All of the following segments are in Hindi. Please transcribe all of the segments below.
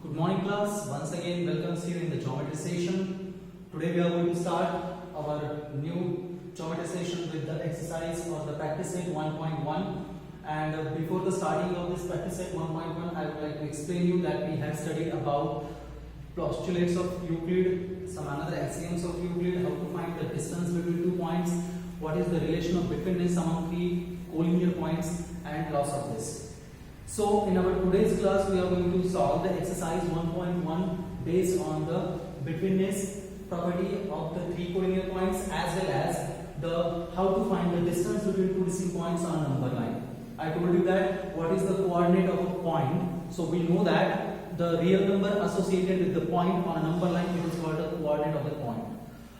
Good morning class, once again welcomes you in the geometry session. Today we are going to start our new geometry session with the exercise or the practice set 1.1, and before the starting of this practice set 1.1 I would like to explain you that we have studied about postulates of Euclid, some another axioms of Euclid, how to find the distance between 2 points, what is the relation of betweenness among 3 collinear points, and lots of this. So in our today's class we are going to solve the exercise 1.1 based on the betweenness property of the 3 collinear points as well as the how to find the distance between 2 distinct points on a number line. I told you that what is the coordinate of a point. So we know that the real number associated with the point on a number line is called the coordinate of the point.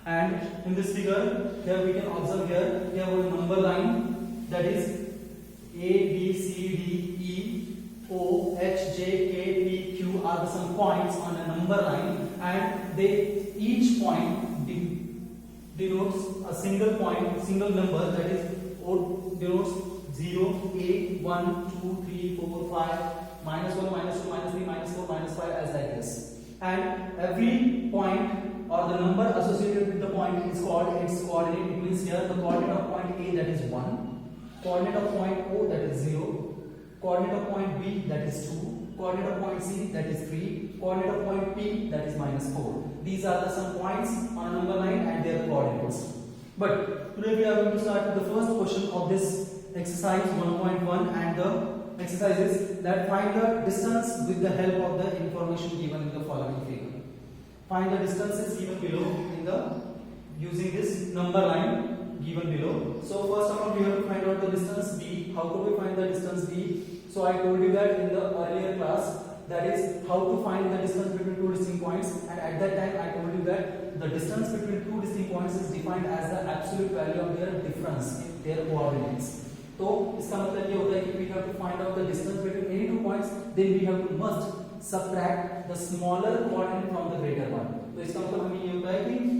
And in this figure here we can observe here we have a number line that is A, B, C, D, E, O, H, J, K, P, Q are the some points on a number line, and they each point denotes a single point, single number, that is O denotes 0, A, 1, 2, 3, 4, 5, minus 1, minus 2, minus 3, minus 4, minus 5 as like this. And every point or the number associated with the point is called its coordinate. It means here the coordinate of point A, that is 1, coordinate of point O, that is 0, coordinate of point B, that is 2, coordinate of point C, that is 3, coordinate of point P, that is minus 4. These are the some points on a number line and their coordinates. But today we are going to start with the first question of this exercise 1.1, and the exercise is that find the distance with the help of the information given in the following figure. Find the distances given below in the using this number line given below. So first of all we have to find out the distance B. How could we find the distance B? So I told you that in the earlier class, that is how to find the distance between 2 distinct points, and at that time I told you that the distance between 2 distinct points is defined as the absolute value of their difference in their coordinates. तो इसका मतलब ये होता है कि we have to find out the distance between any 2 points, then we have to must subtract the smaller coordinate from the greater one. तो इसका मतलब हमें ये होता है कि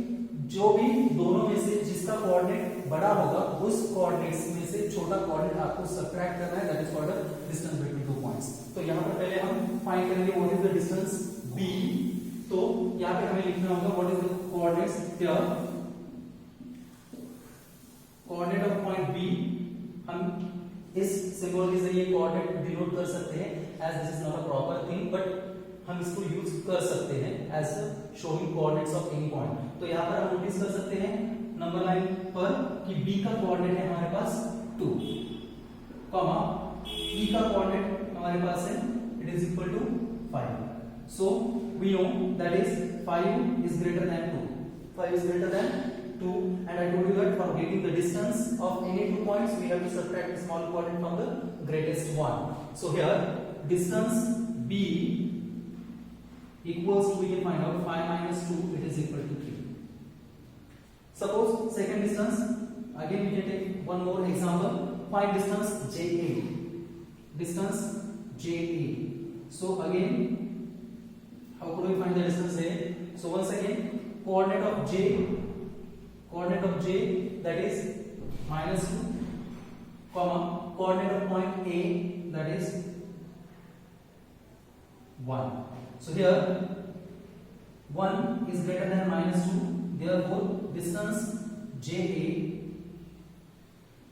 जो भी दोनों में से जिसका कोऑर्डिनेट बड़ा होगा उस कोऑर्डिनेट्स में से छोटा कोऑर्डिनेट आपको सबट्रैक्ट करना है, that is called the distance between 2 points. तो यहां पर पहले हम फाइंड करेंगे what is the distance B. तो यहां पे हमें लिखना होगा what is the coordinates here. Coordinate of point B हम इस सिंबल के जरिए कोऑर्डिनेट डिनोट कर सकते हैं as this is not a proper thing, but हम इसको यूज कर सकते हैं as showing coordinates of any point. तो यहां पर हम नोटिस कर सकते हैं नंबर लाइन पर कि B का कोऑर्डिनेट है हमारे पास 2, कॉमा E का कोऑर्डिनेट हमारे पास है it is equal to 5. So we know that is 5 is greater than 2. 5 is greater than 2, and I told you that for getting the distance of any 2 points we have to subtract the small coordinate from the greatest one. So here distance B equals to, we can find out 5 minus 2, it is equal to 3. Suppose second distance, again we can take one more example. Find distance JA. Distance JA. So again, how could we find the distance A? So once again, coordinate of J, that is minus 2, comma coordinate of point A, that is 1. So here 1 is greater than minus 2, therefore distance JA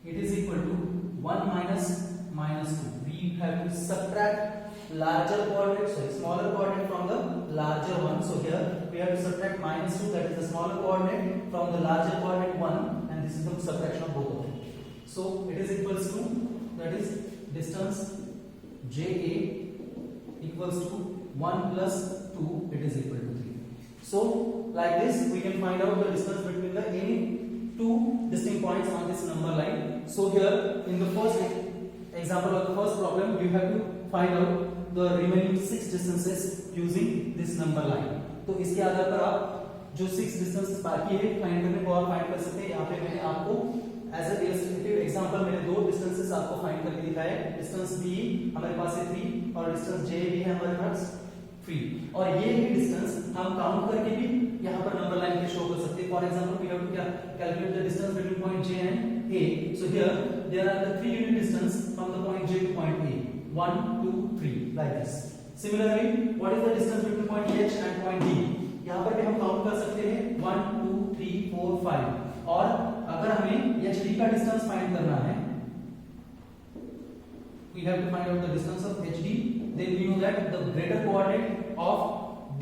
it is equal to 1 minus minus 2. We have to subtract larger coordinate, sorry, smaller coordinate from the larger one. So here we have to subtract minus 2, that is the smaller coordinate, from the larger coordinate 1, and this is the subtraction of both of them. So it is equals to, that is distance JA equals to 1 plus 2, it is equal to 3. So like this we can find out the distance between the any 2 distinct points on this number line. So here in the first example of the first problem you have to find out the remaining 6 distances using this number line. तो इसके आधार पर आप जो 6 डिस्टेंस बाकी है फाइंड करने को आप फाइंड कर सकते हैं. यहाँ पे मैंने आपको एज ए इलस्ट्रेटिव एग्जांपल मैंने 2 डिस्टेंसेस आपको फाइंड करके दिखाया है. डिस्टेंस B हमारे पास है 3 और डिस्टेंस J भी है हमारे पास 3, और ये ही डिस्टेंस हम काउंट करके भी यहाँ पर नंबर लाइन पे शो कर सकते हैं. For example we have to calculate the distance between point J and A. So here there are the 3 unit distance from the point J to point A. 1, 2, 3 like this. Similarly what is the distance between point H and point D? यहाँ पर भी हम काउंट कर सकते हैं 1 2 3 4 5 और अगर हमें HD का डिस्टेंस फाइंड करना है, we have to find out the distance of HD, then we know that the greater coordinate of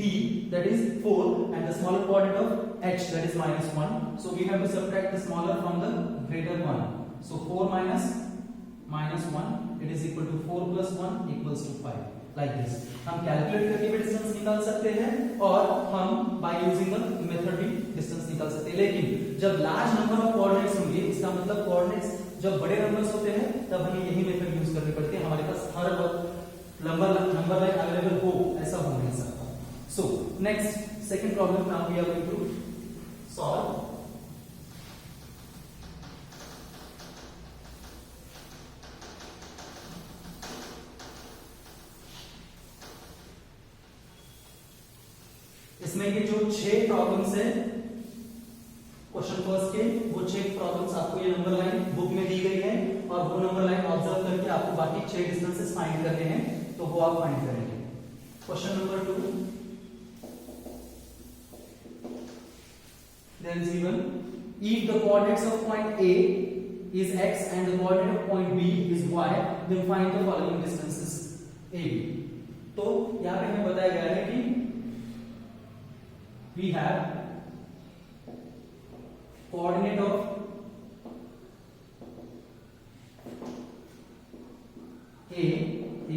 D, that is 4, and the smaller coordinate of H, that is -1. So we have to subtract the smaller from the greater one. So 4 minus -1, it is equal to 4 plus 1 equals to 5. Like this. हम कैलकुलेट करके भी डिस्टेंस निकाल सकते हैं और हम बाय यूजिंग द मेथड भी डिस्टेंस निकाल सकते हैं। लेकिन जब लार्ज नंबर ऑफ कोऑर्डिनेट्स होंगे, इसका मतलब कोऑर्डिनेट्स जब बड़े नंबर्स होते हैं तब हमें यही मेथड यूज करनी पड़ती है। हमारे पास हर वक्त नंबर लाइन अवेलेबल हो ऐसा हो नहीं सकता। So next second problem now we are going to solve. इसमें ये जो 6 प्रॉब्लम्स है क्वेश्चन फर्स्ट के, वो 6 प्रॉब्लम्स आपको ये नंबर लाइन बुक में दी गई है और वो नंबर लाइन ऑब्जर्व करके आपको बाकी 6 डिस्टेंसेस फाइंड करने हैं, तो वो आप फाइंड करेंगे। Question number 2, there is given if the coordinates of point A is x and the coordinate of point B is y, then find the following distances AB। तो यहां पे हमें बताया गया है कि we have coordinate of A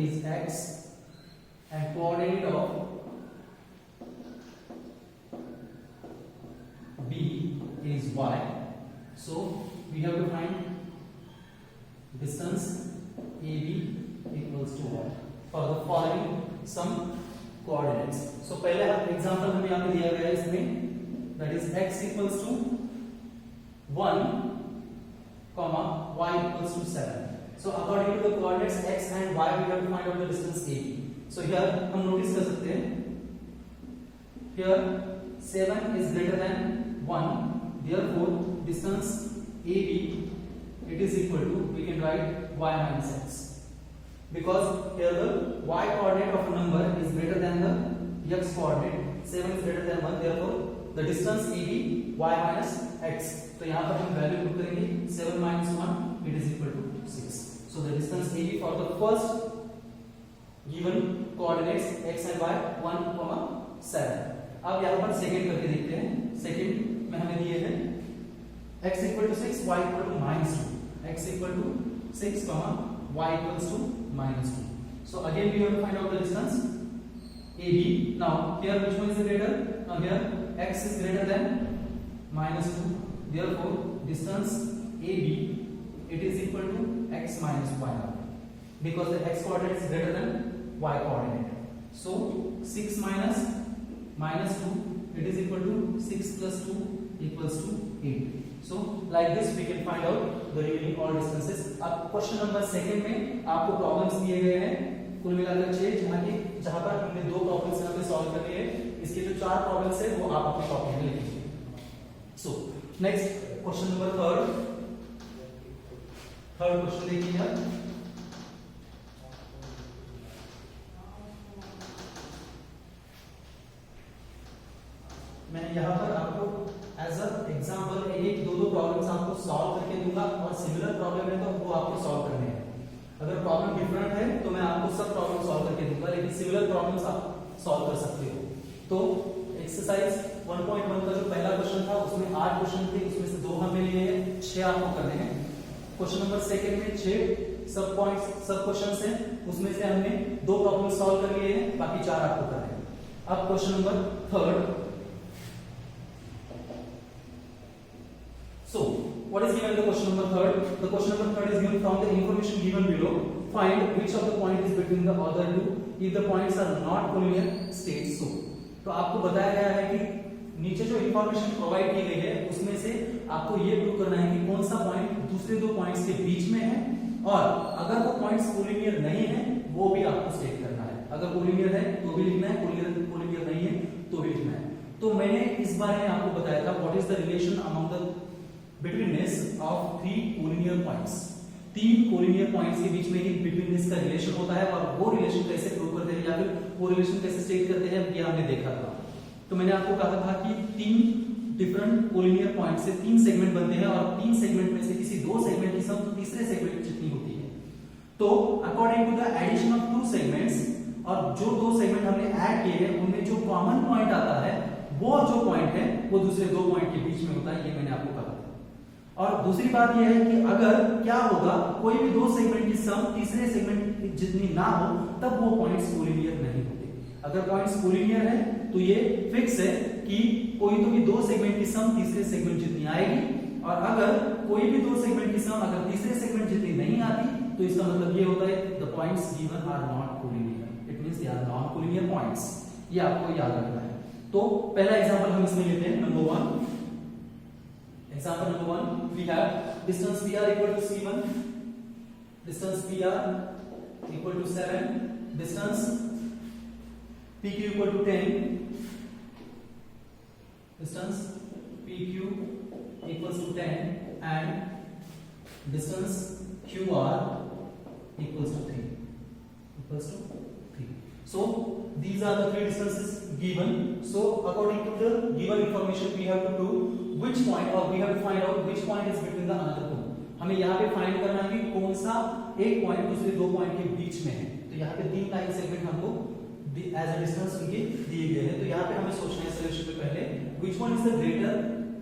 is x and coordinate of B is y. So we have to find distance AB equals to what for the following some coordinates। So पहले एग्जांपल हमें यहाँ पे दिया गया है इसमें, that is x equals to 1, y equals to 7। So according to the coordinates x and y we have to find out the distance AB। So here हम नोटिस कर सकते हैं, here 7 is greater than 1, therefore distance AB it is equal to, we can write y minus x, because here the y coordinate of a number is greater than the x coordinate, 7 is greater than 1, therefore the distance AB y minus x। तो यहाँ पर हम वैल्यू पुट करेंगे 7 minus 1 it is equal to 6। So the distance AB for the first given coordinates x and y 1, 7। अब यहाँ पर सेकंड करके देखते हैं। सेकंड में हमें दिए हैं x equal to 6, y equal to -2, x equal to 6, y equals to -2। So again we have to find out the distance AB। Now here which one is greater? Now here x is greater than -2, therefore distance AB it is equal to x minus y, because the x coordinate is greater than y coordinate। So 6 minus -2 it is equal to 6 plus 2 equals to 8। So like this we can find out the remaining all distances। अब क्वेश्चन नंबर सेकंड में आपको प्रॉब्लम्स दिए गए हैं कुल मिलाकर 6, जहां पर हमने 2 प्रॉब्लम्स यहाँ पे सॉल्व कर लिए हैं। इसके जो 4 प्रॉब्लम्स है वो आप अपनी कॉपी में लिखिए। So next question number third question देखिए। मैं यहाँ पर आपको एज अ एग्जांपल 1-2 प्रॉब्लम्स आपको सॉल्व करके दूंगा और सिमिलर प्रॉब्लम है तो वो आपको सॉल्व करने हैं। अगर प्रॉब्लम डिफरेंट है तो मैं आपको सब प्रॉब्लम सॉल्व करके दूंगा, लेकिन सिमिलर प्रॉब्लम्स आप सॉल्व कर सकते हो। तो एक्सरसाइज 1.1 का जो पहला क्वेश्चन था उसमें 8 क्वेश्चन थे, उसमें से 2 हमें लिए हैं, 6 आपको करने हैं। क्वेश्चन नंबर सेकंड में 6 सब पॉइंट्स सब क्वेश्चंस हैं, उसमें से हमने 2 प्रॉब्लम सॉल्व कर लिए हैं, बाकी 4 आपको करने हैं। अब question number third. So what is given in the question number third? The question number third is given from the information given below. Find which of the point is between the other two if the points are not collinear state। So तो आपको बताया गया है कि नीचे जो इंफॉर्मेशन प्रोवाइड की गई है उसमें से आपको ये प्रूव करना है कि कौन सा पॉइंट दूसरे 2 पॉइंट्स के बीच में है, और अगर वो पॉइंट्स कोलिनियर नहीं है वो भी आपको स्टेट करना है। अगर कोलिनियर है तो भी लिखना है, कोलिनियर नहीं है तो भी लिखना है। तो मैंने इस बारे में आपको बताया था what is the relation among the betweenness of 3 collinear points. 3 collinear points के बीच में ही बिटवीननेस का रिलेशन होता है, और वो रिलेशन कैसे प्रूव करते हैं या फिर कोरिलेशन कैसे स्टेट करते हैं ये हमने देखा था। तो मैंने आपको कहा था कि 3 डिफरेंट कोलिनियर पॉइंट से 3 सेगमेंट बनते हैं और 3 सेगमेंट में से किसी 2 सेगमेंट की सम तीसरे सेगमेंट जितनी होती है। तो according to the addition of 2 segments, और जो 2 सेगमेंट हमने ऐड किए हैं उनमें जो कॉमन पॉइंट आता है वो जो पॉइंट है वो दूसरे 2 पॉइंट के बीच में होता है, ये मैंने आपको कहा था। और दूसरी बात यह है कि अगर क्या होगा, कोई भी 2 सेगमेंट की सम तीसरे सेगमेंट जितनी ना हो तब वो पॉइंट्स कोलिनियर नहीं होते। अगर पॉइंट्स कोलिनियर है तो ये फिक्स है कि कोई तो भी 2 सेगमेंट की सम तीसरे सेगमेंट जितनी आएगी, और अगर कोई भी 2 सेगमेंट की सम अगर तीसरे सेगमेंट जितनी नहीं आती तो इसका मतलब ये होता है the points given are not collinear, it means they are non collinear points. ये आपको याद रखना है। तो पहला एग्जांपल हम इसमें लेते हैं, number 1। Example number 1, we have distance PR equal to C1, distance PR equal to 7, distance PQ equal to 10, distance PQ equals to 10 and distance QR equals to 3. So these are the 3 distances given. So according to the given information we have to do which point, or we have to find out which point is between the another two. हमें यहाँ पे फाइंड करना है कि कौन सा एक पॉइंट दूसरे 2 पॉइंट के बीच में है। तो यहाँ पे 3 लाइन सेगमेंट हमको एज अ डिस्टेंस उनके दिए गए हैं। तो यहाँ पे हमें सोचना है सॉल्यूशन पे पहले which one is the greater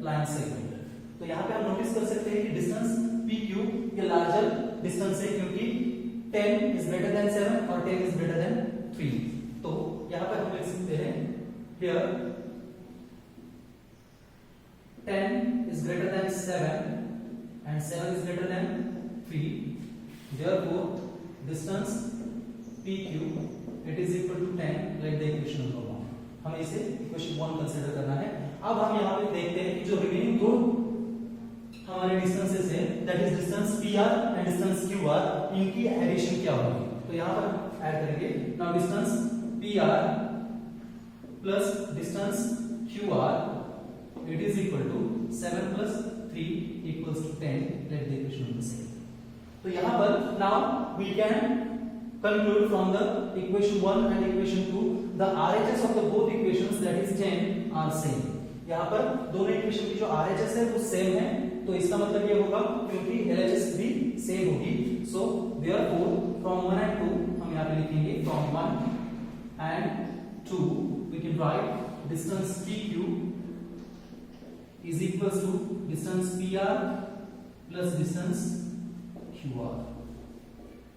line segment। तो यहाँ पे हम नोटिस कर सकते हैं कि डिस्टेंस PQ ये लार्जर डिस्टेंस है क्योंकि 10 is greater than 7 और 10 is greater than 3। तो यहाँ पे हम लिख सकते हैं here 10 is greater than 7 and 7 is greater than 3, therefore distance PQ it is equal to 10, let the equation number 1। हमें इसे इक्वेशन 1 कंसीडर करना है। अब हम यहाँ पे देखते हैं कि जो रिमेनिंग 2 हमारे डिस्टेंसेस हैं, that is distance PR and distance QR, इनकी एडिशन क्या होगी। तो यहाँ पर ऐड करेंगे। Now distance PR plus distance QR it is equal to 7 plus 3 equals to 10, let the equation number 6। तो यहाँ पर now we can conclude from the equation 1 and equation 2 the RHS of the both equations that is 10 are same। यहाँ पर दोनों इक्वेशन की जो RHS है वो सेम है, तो इसका मतलब ये होगा क्योंकि LHS भी सेम होगी। सो therefore from 1 and 2 हम यहाँ पे लिखेंगे from 1 and 2 we can write distance PQ is equals to distance PR plus distance QR,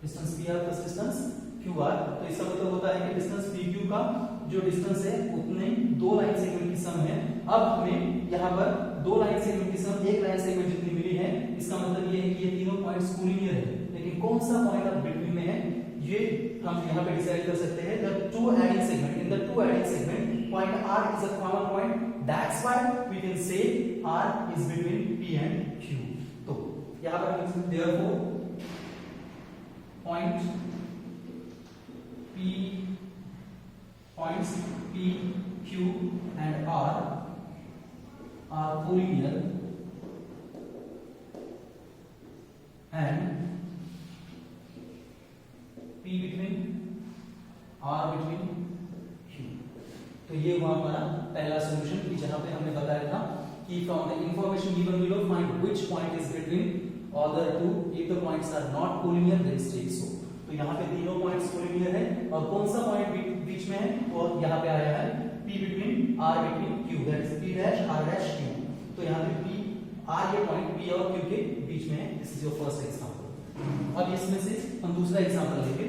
distance PR plus distance QR। तो इसका मतलब होता है कि डिस्टेंस PQ का जो डिस्टेंस है उतने 2 लाइन सेगमेंट की सम है। अब हमें यहाँ पर 2 लाइन सेगमेंट की सम 1 लाइन सेगमेंट जितनी मिली है, इसका मतलब ये है कि ये तीनों पॉइंट्स कोलिनियर है, लेकिन कौन सा पॉइंट अब बिटवीन में है ये हम यहाँ पे डिसाइड कर सकते हैं। The 2 adding segment, in the 2 adding segment point R is a common point, that's why we can say R is between P and Q। तो यहाँ पर हम therefore points P, Q and R are collinear and P between R between Q। तो ये हुआ हमारा पहला सॉल्यूशन कि जहां पे हमने बताया था कि from the information given below find which point is between other two, if the points are not collinear then state so। तो यहाँ पे तीनों पॉइंट्स कोलिनियर है, और कौन सा पॉइंट बीच में है वो यहाँ पे आया है P between R between Q, that is P dash R dash Q। तो यहाँ पे P R ये पॉइंट P और Q के बीच में है। This is your first example. अब इसमें से हम दूसरा एग्जांपल लेंगे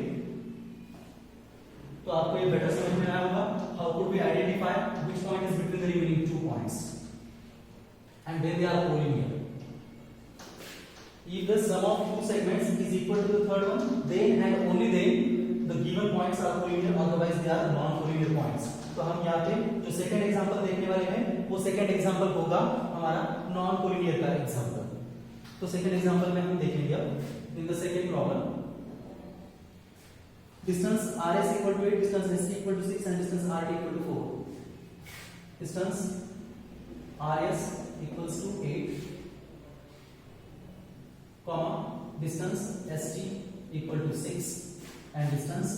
तो आपको ये बेटर समझ में आया होगा। How could we identify which point is between the remaining 2 points and when they are collinear. If the sum of 2 segments is equal to the third one, then and only then the given points are collinear, otherwise they are non-collinear points। तो हम यहाँ पे जो सेकंड एग्जांपल देखने वाले हैं वो सेकंड एग्जांपल होगा हमारा नॉन कोलिनियर का एग्जांपल। तो सेकंड एग्जांपल में हम देखेंगे अब in the second problem distance RS equal to 8, distance ST equal to 6 and distance RT equal to 4। Distance RS equals to 8 comma distance ST equal to 6 and distance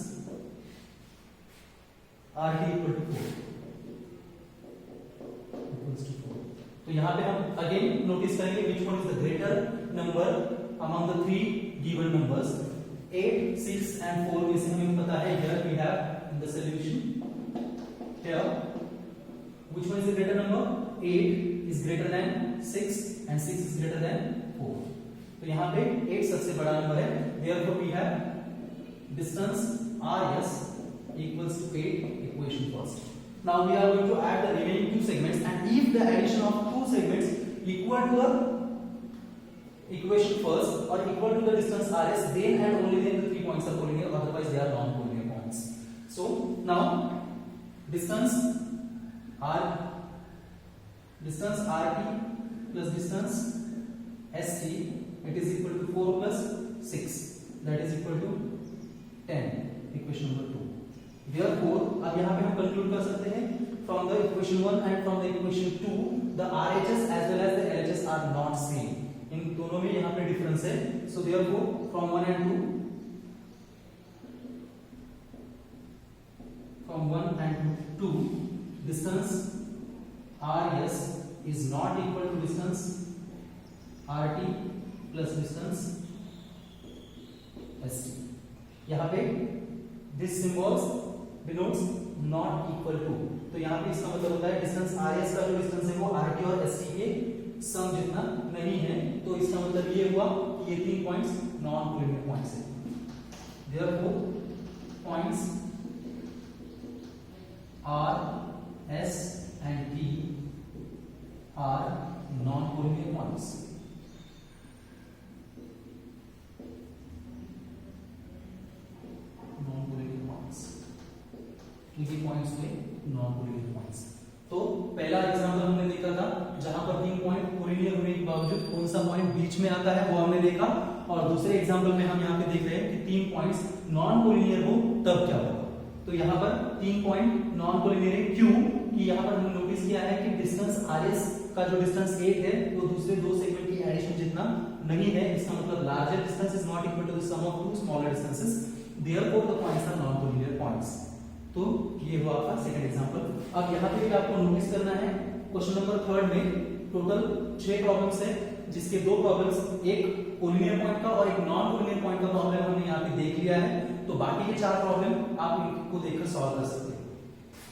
RT equal to 4 equals to 4. तो यहाँ पे हम अगेन नोटिस करेंगे which one is the greater number among the three given numbers. 8, 6 and 4 में से हमें पता है here we have in the solution here which one is the greater number? 8 is greater than 6 and 6 is greater than 4. तो यहाँ पे 8 सबसे बड़ा नंबर है, therefore we have distance RS equals to 8 equation first. Now we are going to add the remaining two segments, and if the addition of two segments equal to the equation first or equal to the distance RS, then and only then the 3 points are collinear, otherwise they are non-collinear points. So now distance RT plus distance ST, it is equal to 4 plus 6, that is equal to 10, equation number 2. Therefore अब यहाँ पे हम conclude कर सकते हैं from the equation 1 and from the equation 2 the RHS as well as the LHS are not same. इन दोनों में यहाँ पे difference है. So therefore from 1 and 2 distance RS is not equal to distance RT plus distance ST. यहाँ पे this symbols denotes not equal to. तो यहाँ पे इसका मतलब होता है डिस्टेंस RS का जो डिस्टेंस है वो RT और ST के सम जितना नहीं है. तो इसका मतलब ये हुआ कि ये 3 पॉइंट्स नॉन कोलिनियर पॉइंट्स हैं. Therefore points R, S and T are non-collinear points. Non-collinear points. ये पॉइंट्स हुए non-collinear points. तो पहला एग्जांपल हमने देखा था जहां पर 3 पॉइंट कोलिनियर होने के बावजूद कौन सा पॉइंट बीच में आता है वो हमने देखा, और दूसरे एग्जांपल में हम यहाँ पे देख रहे हैं कि 3 पॉइंट्स नॉन-कोलिनियर हो तब क्या होगा. तो यहाँ पर 3 पॉइंट नॉन-कोलिनियर है. क्यों? कि यहाँ पर हमने नोटिस किया है कि डिस्टेंस RS का जो डिस्टेंस 8 है वो दूसरे दो सेगमेंट की एडिशन जितना नहीं है. इसका मतलब larger distance is not equal to the sum of two smaller distances, therefore the points are non-collinear points. तो ये हुआ आपका सेकंड एग्जांपल. अब यहाँ पे भी आपको नोटिस करना है क्वेश्चन नंबर 3 में टोटल 6 प्रॉब्लम्स है, जिसके 2 प्रॉब्लम्स, एक कोलिनियर पॉइंट का और एक नॉन कोलिनियर पॉइंट का प्रॉब्लम हमने यहाँ पे देख लिया है. तो बाकी के 4 प्रॉब्लम आप इनको देखकर सॉल्व कर सकते हैं.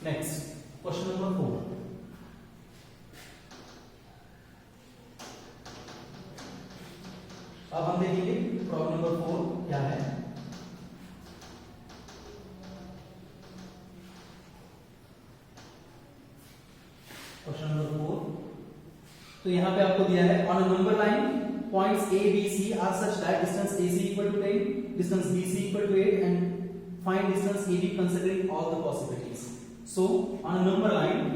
Next question number 4. अब हम देखेंगे प्रॉब्लम नंबर 4 क्या है. Question number 4. तो यहाँ पे आपको दिया है on a number line points A, B, C are such that distance AC equal to 10, distance BC equal to 8, and find distance AB considering all the possibilities. So on a number line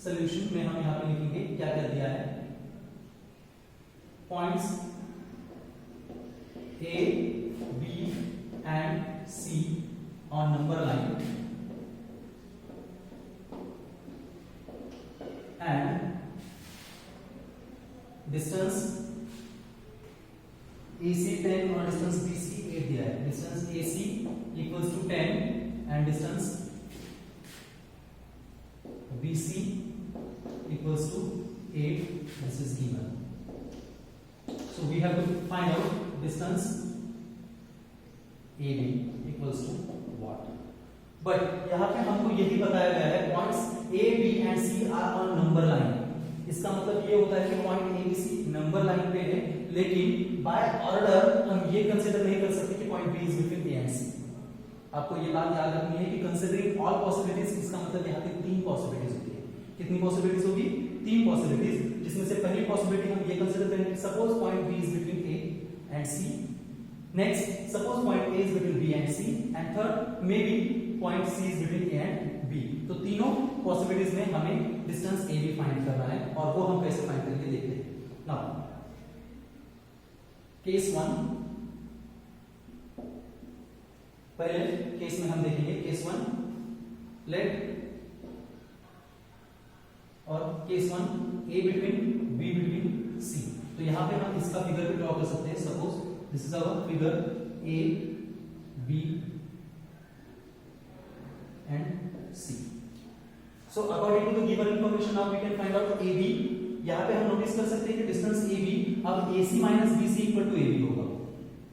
solution में हम यहाँ पे लिखेंगे क्या क्या दिया है. Points A, B and C on number line and distance AC 10 और distance BC 8 दिया है. distance AC equals to 10 and distance BC equals to 8. This is given. So we have to find out distance AB equals to what. But यहाँ पे हमको यही बताया गया है points A, B and C are on number line. इसका मतलब ये होता है कि point A, B, C number line पे है, लेकिन बाय ऑर्डर हम ये कंसीडर नहीं कर सकते कि point B is between A and C. आपको ये बात याद रखनी है कि कंसीडरिंग ऑल पॉसिबिलिटीज, इसका मतलब यहाँ पे 3 पॉसिबिलिटीज होती है. कितनी पॉसिबिलिटीज होगी? 3 पॉसिबिलिटीज, जिसमें से पहली पॉसिबिलिटी हम ये कंसीडर करेंगे suppose point B is between A and C. Next suppose point A is between B and C, and third may be point C is between A and B. तो तीनों पॉसिबिलिटीज में हमें डिस्टेंस AB फाइंड करना है, और वो हम कैसे फाइंड करेंगे देखते हैं. नाउ केस 1, पहले केस में हम देखेंगे केस 1 लेट और case 1 A between B between C. तो यहां पे हम इसका फिगर भी ड्रॉ कर सकते हैं. Suppose this is our figure A B and C. So according to the given information now we can find out AB. यहाँ पे हम नोटिस कर सकते हैं कि डिस्टेंस AB अब AC minus BC equal to AB होगा,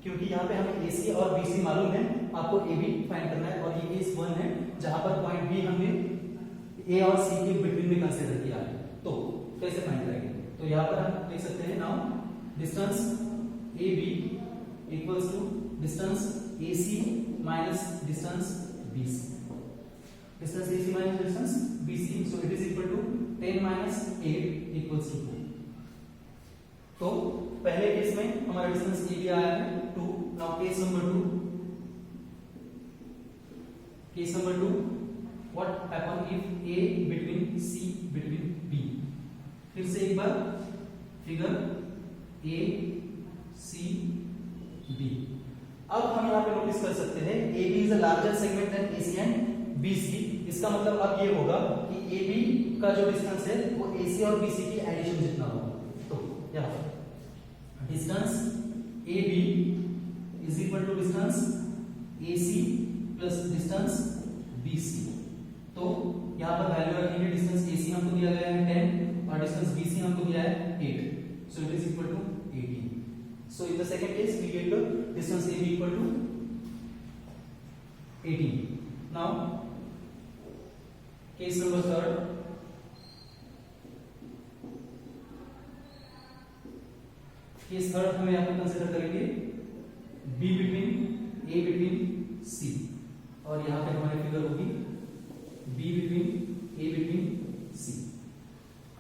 क्योंकि यहाँ पे हमें AC और BC मालूम है, आपको AB फाइंड करना है और ये केस 1 है जहां पर पॉइंट B हमने A और C के बिटवीन में कंसीडर किया है। तो कैसे फाइंड करेंगे? तो यहाँ पर हम लिख सकते हैं now distance AB equals to distance AC minus distance BC. Distance AC minus distance BC, so it is equal to 10 minus 8 equals to 2. तो पहले केस में हमारा डिस्टेंस AB आया है 2. Now case number 2. Case number 2. What happen if A between C between B? फिर से एक बार फिगर A C B. अब हम यहाँ पे नोटिस कर सकते हैं AB is a larger segment than AC and BC. इसका मतलब अब ये होगा कि AB का जो डिस्टेंस है वो AC और BC की एडिशन जितना होगा। तो यहाँ पर distance AB is equal to distance AC plus distance BC। तो यहाँ पर वैल्यू रखेंगे, डिस्टेंस AC हमको दिया गया है 10 और डिस्टेंस BC हमको दिया है 8, so it is equal to 18. So in the second case we get the distance AB equal to 18. Now case number 3. Case 3 हम यहाँ पर कंसिडर करेंगे B between A between C, और यहाँ पे हमारी फिगर होगी B between A between C.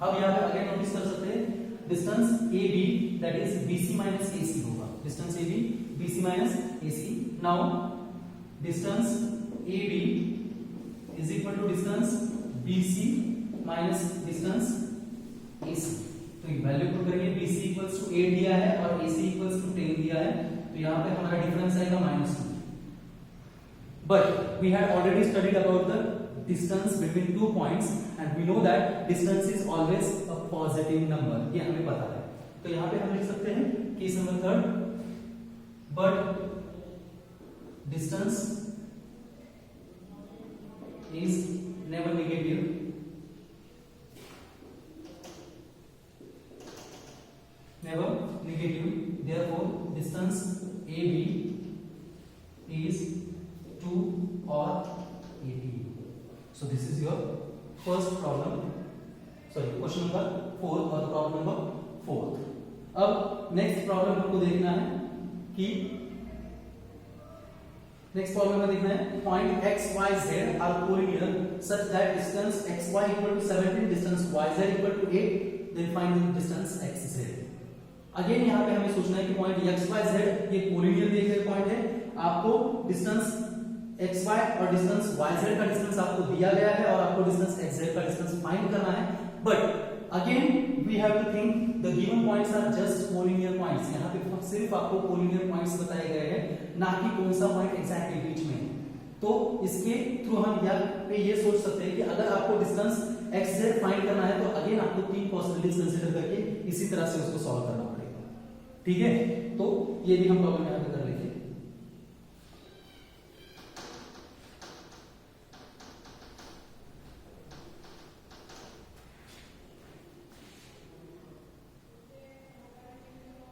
अब यहाँ पे अगेन नोटिस कर सकते हैं distance AB that is BC minus AC होगा, distance AB BC minus AC. Now distance AB is equal to distance BC minus distance AC. तो ये वैल्यू पुट करेंगे, BC equals to 8 दिया है और AC equals to 10 दिया है, तो यहाँ पे हमारा डिफरेंस आएगा -2. But we had already studied about the distance between two points and we know that distance is always a positive number, ये हमें पता है. तो यहाँ पे हम लिख सकते हैं case number 3, but distance is never negative, therefore distance AB is 2 or 18. So this is your first problem, sorry question number 4 or problem number 4. अब नेक्स्ट प्रॉब्लम हमको देखना है कि point x y z are collinear such that distance x y equal to 17, distance y z equal to 8, then find the distance x z. Again यहाँ पे हमें सोचना है कि पॉइंट x y z ये कोलिनियर दिए गए पॉइंट है, आपको डिस्टेंस x y और डिस्टेंस y z का डिस्टेंस आपको दिया गया है और आपको डिस्टेंस x z का डिस्टेंस फाइंड करना है. But again we have to think the given points are just collinear points. यहाँ पे सिर्फ आपको कोलिनियर पॉइंट्स बताए गए हैं, ना कि कौन सा पॉइंट एग्जैक्टली बीच में. तो इसके थ्रू हम यहाँ पे ये सोच सकते हैं कि अगर आपको डिस्टेंस x z फाइंड करना है तो अगेन आपको 3 पॉसिबिलिटीज कंसीडर करके इसी तरह से उसको सॉल्व करना पड़ेगा. ठीक है, तो ये भी हम प्रॉब्लम यहाँ पे कर